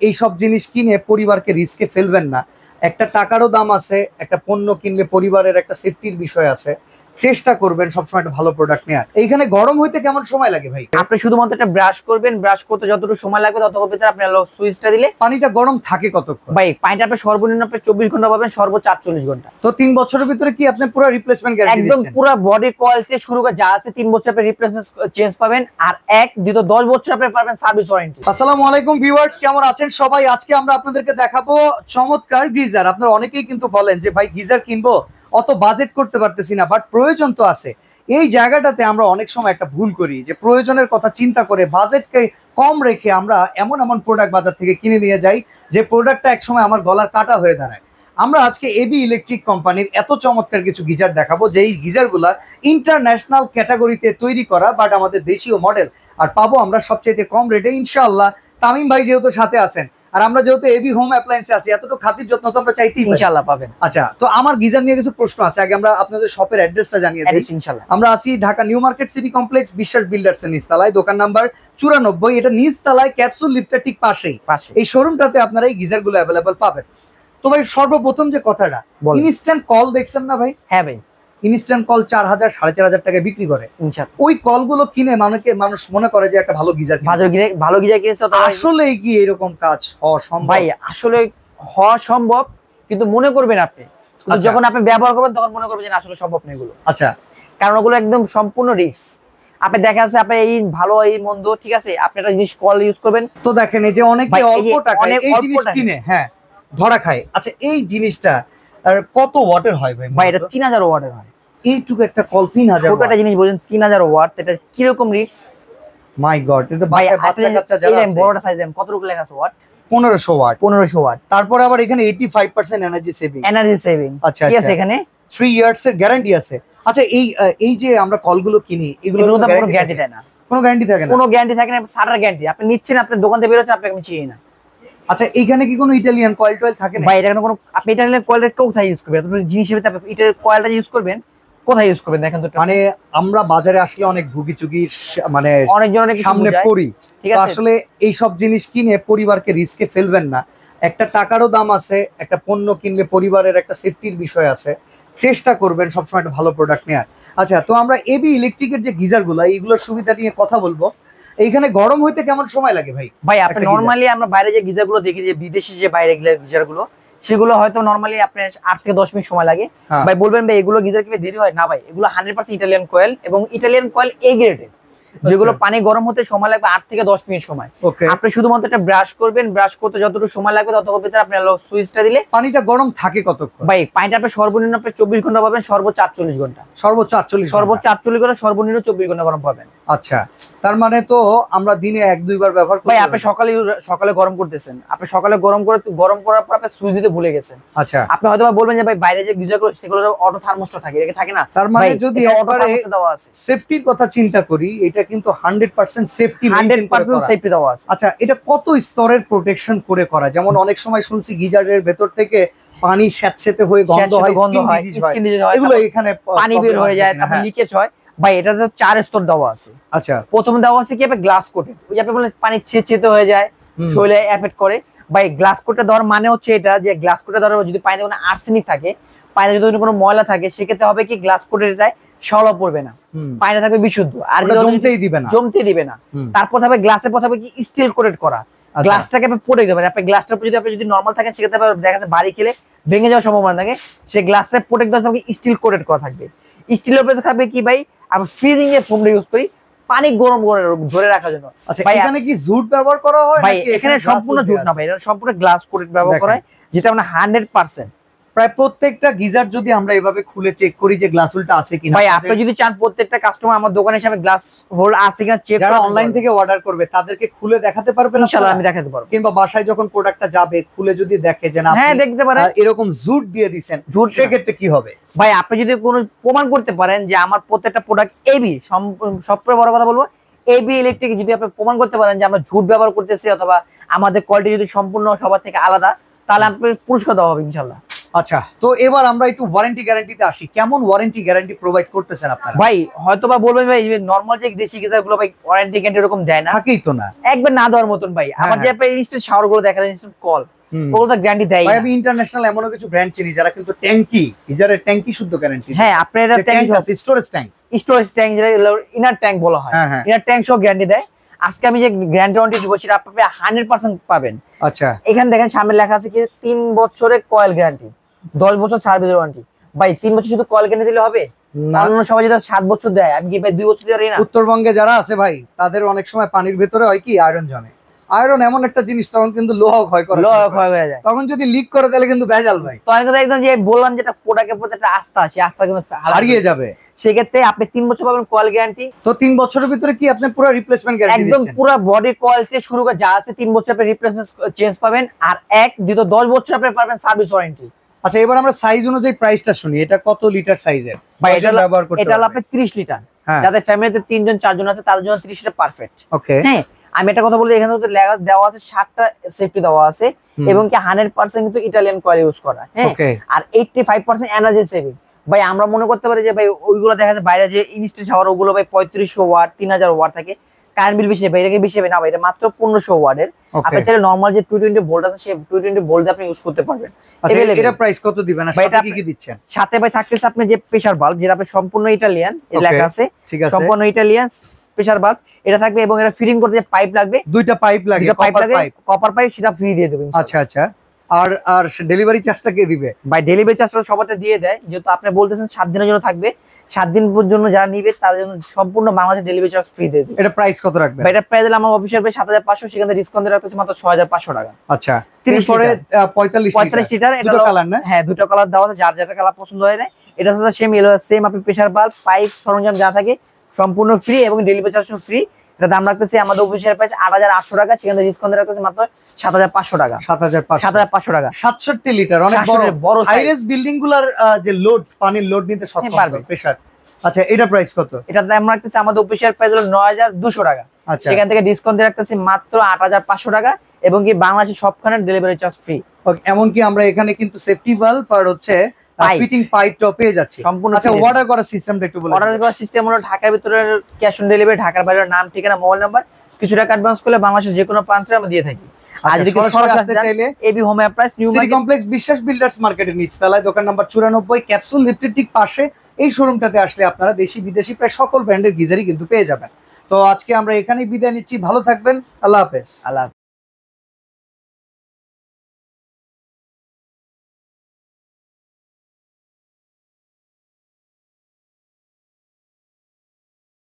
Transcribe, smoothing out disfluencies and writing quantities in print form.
এইসব জিনিস কিনে পরিবারকে রিস্কে ফেলবেন না। একটা টাকারও দাম আছে, একটা পণ্য কিনলে পরিবারের একটা সেফটির বিষয় আছে। চেষ্টা করবেন সবসময় একটা ভালো প্রোডাক্ট নেওয়ার। এইখানে গরম হইতে কেমন সময় লাগে ভাই? আপনি শুধুমাত্র একটা ব্রাশ করবেন, ব্রাশ করতে যতটুকু সময় লাগবে ততক্ষণ ভিতরে আপনি সুইচটা দিলে পানিটা গরম থাকে কতক্ষণ ভাই? পানিটা আপনি সর্বনিম্ন আপনি 24 ঘন্টা পাবেন, সর্বোচ্চ 48 ঘন্টা। তো 3 বছরের ভিতরে কি আপনি পুরো রিপ্লেসমেন্ট গ্যারান্টি একদম দিচ্ছেন? পুরো বডি কয়েল থেকে শুরু করে যা আছে 3 বছর আপনি রিপ্লেসমেন্ট চেঞ্জ পাবেন, আর 10 বছর আপনি পাবেন সার্ভিস ওয়ারেন্টি। আসসালামু আলাইকুম ভিউয়ার্স, কেমন আছেন সবাই? আজকে আমরা আপনাদেরকে দেখাবো চমৎকার গিজার। আপনারা অনেকেই কিন্তু বলেন যে ভাই গিজার কিনবো, অত বাজেট করতে পারতেছি না, বাট প্রয়োজন তো আছে। এই জায়গাটাতে আমরা অনেক সময় একটা ভুল করি যে প্রয়োজনের কথা চিন্তা করে বাজেটকে কম রেখে আমরা এমন প্রোডাক্ট বাজার থেকে কিনে নিয়ে যাই যে প্রোডাক্টটা একসময় আমার গলার কাটা হয়ে দাঁড়ায়। আমরা আজকে এবি ইলেকট্রিক কোম্পানির এত চমৎকার কিছু গিজার দেখাবো যেই গিজারগুলা ইন্টারন্যাশনাল ক্যাটাগরিতে তৈরি করা, বাট আমাদের দেশীয় মডেল। আর পাবো আমরা সবচেয়ে কম রেটে ইনশাআল্লাহ। তামিম ভাই যেহেতু সাথে আছেন, আর আমরা যেহেতু এবি হোম অ্যাপ্লায়েন্সে আছি, এতটুকু খাতির যত্ন তো আমরা চাইতেই ইনশাআল্লাহ পাবেন। আচ্ছা, তো আমার গিজার নিয়ে কিছু প্রশ্ন আছে। আগে আমরা আপনাদের শপের অ্যাড্রেসটা জানিয়ে দিই। ইনশাআল্লাহ আমরা আছি Dhaka new market city complex, Biswas builders এর নিচতলায়, দোকান নাম্বার 94। এটা নিচতলায় ক্যাপসুল লিফটের ঠিক পাশেই। এই শোরুমটাতে আপনারা এই গিজার গুলো অ্যাভেলেবল পাবেন। তো ভাই সর্বপ্রথম যে কথাটা, ইনস্ট্যান্ট কল দেখছেন না ভাই? হ্যাঁ ভাই, ইনস্ট্যান্ট কল 4000 4500 টাকায় বিক্রি করে। ওই কলগুলো কিনে মানুষ মনে করে যে একটা ভালো গিজার, ভালো গিজার কিনেছে। আসলে কি এরকম কাজ হওয়া সম্ভব? ভাই আসলে হওয়া সম্ভব, কিন্তু মনে করবেন আপনি যখন আপনি ব্যবহার করবেন তখন মনে করবেন যে আসলে সম্ভব না এগুলো। আচ্ছা, কারণ ওগুলো একদম সম্পূর্ণ রিস্ক। আপনি দেখা যাচ্ছে আপনি এই ভালো এই মন্দ, ঠিক আছে, আপনি একটা জিনিস কল ইউজ করবেন, তো দেখেন এই যে অনেকে অল্প টাকায় এই জিনিস কিনে হ্যাঁ ধরা খায়। আচ্ছা, এই জিনিসটা কত ওয়াটের হয় ভাই? ভাই এটা 3000 ওয়াটের হয়। এইটুকু একটা কল 3000 ছোট একটা জিনিস বলেন 3000 ওয়াট, এটা কি রকম রিস্ক? মাই গড, এটা বাচ্চা কাচ্চা যারা আছে, বড়টা সাইজ দেন কতটুকু লেখা আছে ওয়াট? 1500 ওয়াট। 1500 ওয়াট। তারপর আবার এখানে 85% এনার্জি সেভিং। আচ্ছা, কি আছে এখানে? 3 ইয়ার্স এর গ্যারান্টি আছে। আচ্ছা, এই যে আমরা কলগুলো কিনি, এগুলো কোনো গ্যারান্টি দেয় না? কোনো গ্যারান্টি থাকে না? কোনো গ্যারান্টি থাকে না, সারার গ্যারান্টি। আপনি নিচ্ছেন, আপনার দোকান থেকে বের হচ্ছে, আপনাকে আমি চিনি না। আচ্ছা, এইখানে কি কোনো ইটালিয়ান কয়েল টয়েল থাকে না? ভাই এটা কোনো আপনি ইটালিয়ান কয়েলটা কোথায় ইউজ করবেন? আপনি জিনিস হিসেবে আপনি ইটালিয়ান কয়েলটা ইউজ করবেন, কোথায় ইউজ করবেন দেখেন তো। মানে আমরা বাজারে আসলে অনেক ভুগিচুগি মানে অনেকজন অনেক সামনে পড়ি, ঠিক আছে। আসলে এই সব জিনিস কিনে পরিবারকে রিস্কে ফেলবেন না। একটা টাকারও দাম আছে, একটা পণ্য কিনলে পরিবারের একটা সেফটির বিষয় আছে। চেষ্টা করবেন সবসময় একটা ভালো প্রোডাক্ট নেওয়ার। আচ্ছা, তো আমরা এবি ইলেকট্রিকের যে গিজারগুলো, এইগুলোর সুবিধা নিয়ে কথা বলবো। এইখানে গরম হইতে কেমন সময় লাগে ভাই? ভাই আপনি নরমালি আমরা বাইরে যে গিজারগুলো দেখি, যে বিদেশি যে বাইরে গিজারগুলো, সেগুলো হয়তো নরমালি আপনার 8 থেকে 10 মিনিট সময় লাগে। ভাই বলবেন ভাই এগুলো গিজার কি দেরি হয়? না ভাই, এগুলো 100% ইটালিয়ান কয়েল, এবং ইটালিয়ান কয়েল এ গ্রেডের, যেগুলো পানি গরম হতে সময় লাগবে 8 থেকে 10 মিনিট সময়। আপনি শুধুমাত্র একটা ব্রাশ করবেন, ব্রাশ করতে যতটুকু সময় লাগবে ততক্ষণ ভিতরে আপনি সুইচটা দিলে পানিটা গরম থাকে কতক্ষণ? ভাই পানিটা আপনি সর্বনিম্ন আপনি 24 ঘন্টা পাবেন, সর্বোচ্চ 48 ঘন্টা। সর্বোচ্চ 48 ঘন্টা, সর্বনিম্ন 24 ঘন্টা গরম পাবেন। আচ্ছা, তার মানে তো আমরা দিনে 1-2 বার ব্যবহার করি। ভাই আপনি সকালে গরম করতেছেন, আপনি সকালে গরম করার পর আপনি সুইচ দিতে ভুলে গেছেন। আচ্ছা, আপনি হয়তো বলবেন যে ভাই বাইরে যে গিজারগুলো সেগুলো অটো থার্মোস্ট্যাট থাকে, এটা থাকে না? তার মানে যদি একবারে সেফটির কথা চিন্তা করি, এটা কিন্তু 100% সেফটি মেইনটেইন করে করা। 100% সেফটি দেওয়া আছে। আচ্ছা, এটা কত স্তরের প্রোটেকশন করে করা? যেমন অনেক সময় শুনছি গিজারের ভেতর থেকে পানি স্যাঁতসেঁতে হয়ে গন্ধ হয়, স্কিন ডিজিজ হয়, এগুলো এখানে পানি বের হয়ে যায়, তারপর লিকেজ হয়। ভাই এটা তো 4 স্তর দেওয়া আছে। আচ্ছা, প্রথম দেওয়া আছে কি আপনি গ্লাস কোটেড, ওই যে আপনি বলেন পানি ছেঁচেতে হয়ে যায়, শরীরে এফেক্ট করে। ভাই গ্লাস কোটে দেওয়ার মানে হচ্ছে এটা যে গ্লাস কোটে দেওয়ার যদি পানিতে কোনো আর্সেনিক থাকে, পানিতে যদি কোনো ময়লা থাকে, সেক্ষেত্রে হবে কি গ্লাস কোটের এটাই শ্যাওলা পড়বে না, পানিটা থাকবে বিশুদ্ধ, আর জমতেই দিবে না। তারপর হবে গ্লাসের পর হবে কি স্টিল কোটেড করা, গ্লাসটাকে আপনি পড়ে দেবেন। আপনি গ্লাসটার উপর যদি নরমাল থাকে, সেক্ষেত্রে দেখা যাচ্ছে বাড়ি খেলে ভেঙে যাওয়ার সম্ভাবনা থাকে। সেই গ্লাসটা প্রোটেক্ট দেওয়া থাকবে স্টিল কোটেড করা থাকবে। স্টিলের উপরে থাকবে কি ভাই, আমরা ফ্রিজিং এর ফোমটা ইউজ করি পানি গরম করে ধরে রাখার জন্য। আচ্ছা, এখানে কি জুট ব্যবহার করা হয়? ভাই এখানে সম্পূর্ণ জুট না ভাই, এটা সম্পূর্ণ গ্লাস কোটেড ব্যবহার করা হয়, যেটা আমরা 100%। প্রায় প্রত্যেকটা গিজার যদি আমরা এভাবে খুলে চেক করি যে গ্লাস হোলটা আছে কিনা। ভাই আপনি যদি চান প্রত্যেকটা কাস্টমার আমার দোকানে এসে গ্লাস হোল আছে কিনা চেক যারা অনলাইন থেকে অর্ডার করবে তাদেরকে খুলে দেখাতে পারবেন? ইনশাআল্লাহ আমি দেখাতে পারবো। কিংবা বাসায় যখন প্রোডাক্টটা যাবে খুলে যদি দেখে যে না, হ্যাঁ দেখতে পারেন এরকম জুট দিয়ে দিবেন, জুট, সেক্ষেত্রে কি হবে? ভাই আপনি যদি কোনো প্রমাণ করতে পারেন যে আমার প্রত্যেকটা প্রোডাক্ট এবি, সবচেয়ে বড় কথা বলবো এবি ইলেকট্রিক, যদি আপনি প্রমাণ করতে পারেন যে আমরা ঝুট ব্যবহার করতেছি অথবা আমাদের কোয়ালিটি যদি সম্পূর্ণ সবার থেকে আলাদা, তাহলে আপনার পুরস্কার দেওয়া হবে ইনশাআল্লাহ। আচ্ছা, তো এবার আমরা একটু ওয়ারেন্টি গ্যারান্টিতে আসি। কেমন ওয়ারেন্টি গ্যারান্টি প্রোভাইড করতেছেন আপনারা? ভাই হয়তো বা বলবেন ভাই নরমাল যে দেশি গিজার গুলো ভাই ওয়ারেন্টি গ্যারান্টি এরকম দেয় না, থাকেই তো না। একবার না দেওয়ার মতন ভাই। আবার যে আপনি ইনস্ট্যান্ট শাওয়ার গুলো দেখেন, ইনস্ট্যান্ট কল, ওগুলো তো গ্যারান্টি দেয় ভাই না। আমি ইন্টারন্যাশনাল এমনও কিছু ব্র্যান্ড চিনি যারা কিন্তু ট্যাঙ্কি, গিজারের ট্যাঙ্কি শুদ্ধ গ্যারান্টি। হ্যাঁ, আপনার এটা ট্যাঙ্ক আছে, স্টোরেজ ট্যাঙ্ক, স্টোরেজ ট্যাঙ্ক, যেটা ইনার ট্যাঙ্ক বলা হয়, হ্যাঁ। ইনার ট্যাঙ্ক সহ গ্যারান্টি দেয়। আজকে আমি যে গ্যারান্টি ওয়ারেন্টি দিব সেটা আপনি 100% পাবেন। আচ্ছা, এখানে দেখেন সামনে লেখা আছে কি 3 বছরের কয়েল গ্যারান্টি, 10 বছর সার্ভিস ওয়ারেন্টি। ভাই 3 বছর শুধু কয়েল গ্যারান্টি দিলে হবে? অন্য সবাই যদি 7 বছর দেয়, আমি কি ভাই 2 বছর দিতে পারি না? উত্তরবঙ্গে যারা আছে ভাই, তাদের অনেক সময় পানির ভেতরে হয় কি আয়রন জমে। আয়রন এমন একটা জিনিস, তখন কিন্তু লোহ ক্ষয় করে, লোহ ক্ষয় হয়ে যায়, তখন যদি লিক করে তাহলে কিন্তু ভেজাল ভাই, তো আমি কিন্তু একদম যে বললাম যেটা প্রোডাক্টের প্রতি একটা আস্থা, সেই আস্থা কিন্তু হারিয়ে যাবে। সেক্ষেত্রে আপনি 3 বছর পাবেন কয়েল গ্যারান্টি। তো 3 বছরের ভিতরে কি আপনি পুরো রিপ্লেসমেন্ট গ্যারান্টি একদম দিচ্ছেন? পুরো বডি কয়েল থেকে শুরু করে যা আছে 3 বছর আপনি রিপ্লেসমেন্ট চেঞ্জ পাবেন, আর দ্বিতীয় 10 বছর আপনি পাবেন সার্ভিস ওয়ারেন্টি। আচ্ছা, এবার আমরা সাইজ অনুযায়ী প্রাইসটা শুনি। এটা কত লিটার সাইজের? ভাই এটা ব্যবহার করতে এটা হলো পারবে? আপনি 30 লিটার। হ্যাঁ। যাদের ফ্যামিলিতে 3 জন 4 জন আছে তাদের জন্য 30 লিটার পারফেক্ট। ওকে, হ্যাঁ, আমি একটা কথা বলি, এখানে তো দেওয়া আছে 7টা সেফটি দেওয়া আছে, এবং কি 100% কিন্তু ইটালিয়ান কয়েল ইউজ করা। হ্যাঁ, ওকে, আর 85% এনার্জি সেভিং। ভাই আমরা মনে করতে পারি যে ভাই ওইগুলো দেখা যায় বাইরে যে ইনস্ট্যান্ট শাওয়ার, ওগুলো ভাই 3500 ওয়াট 3000 ওয়াট থাকে, কারেন্ট বিল বেশি, ভাই এটাকে বেশি হবে না ভাই, এটা মাত্র 1500 ওয়াটের। আপনি চাইলে নরমাল যে 220 ভোল্ট আছে সেই 220 ভোল্ট আপনি ইউজ করতে পারবেন। আচ্ছা, এটা প্রাইস কত দিবেন আর সাথে কি কি দিচ্ছেন? সাথে ভাই থাকতেছে আপনি যে প্রেসার বাল্ব, যেটা আপনি সম্পূর্ণ ইটালিয়ান লেখা আছে, ঠিক আছে, সম্পূর্ণ ইটালিয়ান প্রেসার বাল্ব এটা থাকবে, এবং এটা ফিটিং করতে যে পাইপ লাগবে, দুইটা পাইপ লাগে, কপার পাইপ, সেটা ফ্রি দিয়ে দেবেন। আচ্ছা, আর আর ডেলিভারি চার্জটা কে দিবে? ভাই ডেলিভারি চার্জটা সবাইটা দিয়ে দেয়, যেহেতু আপনি বলতেছেন 7 দিনের জন্য থাকবে, 7 দিন পর্যন্ত যারা নিবে তাদের জন্য সম্পূর্ণ বাংলাদেশের ডেলিভারি চার্জ ফ্রি দিয়ে দিবে। এটা প্রাইস কত রাখবেন? ভাই এটা প্রাইস দিলে আমার অফিসিয়াল প্রাইস 7500, সেখানে ডিসকাউন্ট দিয়ে রাখতেছে মাত্র 6500 টাকা। আচ্ছা, 30 পরে লিটার। 45 লিটার। এটা দুটো কালার না? হ্যাঁ, দুটো কালার দেওয়া আছে, যার যেটা কালার পছন্দ হয় না। এটা সাথে সেম আপনি প্রেসার বাল্ব, পাইপ, সরঞ্জাম যা থাকে সম্পূর্ণ ফ্রি, এবং ডেলিভারি চার্জও ফ্রি। এটা দাম রাখতেছে আমাদের অফিসিয়াল প্রাইস 8800 টাকা, সেখানে ডিসকাউন্ট দিয়ে রাখতেছে মাত্র 7500 টাকা। 7500 টাকা। 67 লিটার, অনেক বড় হাইরেস বিল্ডিং গুলার যে লোড, পানির লোড নিতে সক্ষম পারবে প্রেসার। আচ্ছা, এটা প্রাইস কত? এটা দাম রাখতেছে আমাদের অফিসিয়াল প্রাইস হলো 9200 টাকা। আচ্ছা, সেখান থেকে ডিসকাউন্ট দিয়ে রাখতেছি মাত্র 8500 টাকা, এবং কি বাংলাদেশের সবখানে ডেলিভারি চার্জ ফ্রি। এমনকি আমরা এখানে কিন্তু সেফটি ভালভ আর হচ্ছে ফিটিং পাইপটাও পেয়ে যাচ্ছি সম্পূর্ণ। আচ্ছা, অর্ডার করার সিস্টেমটা একটু বলুন। অর্ডার করার সিস্টেম হলো ঢাকার ভিতরে ক্যাশ অন ডেলিভারি, ঢাকার বাইরে নাম, ঠিকানা, মোবাইল নাম্বার, কিছু টাকা অ্যাডভান্স করলে বাংলাদেশের যে কোনো প্রান্তে আমরা দিয়ে থাকি। আর যদি সরাসরি আসতে চাইলে AB home appliance new city complex Biswas builders মার্কেটের নিচতলায় দোকান নাম্বার 94, ক্যাপসুল লিফটের ঠিক পাশে এই শোরুমটাতে আসলে আপনারা দেশি বিদেশি প্রায় সকল ব্র্যান্ডের গিজারই কিন্তু পেয়ে যাবেন। তো আজকে আমরা এখানেই বিদায় নিচ্ছি, ভালো থাকবেন, আল্লাহ হাফেজ। আল্লাহ।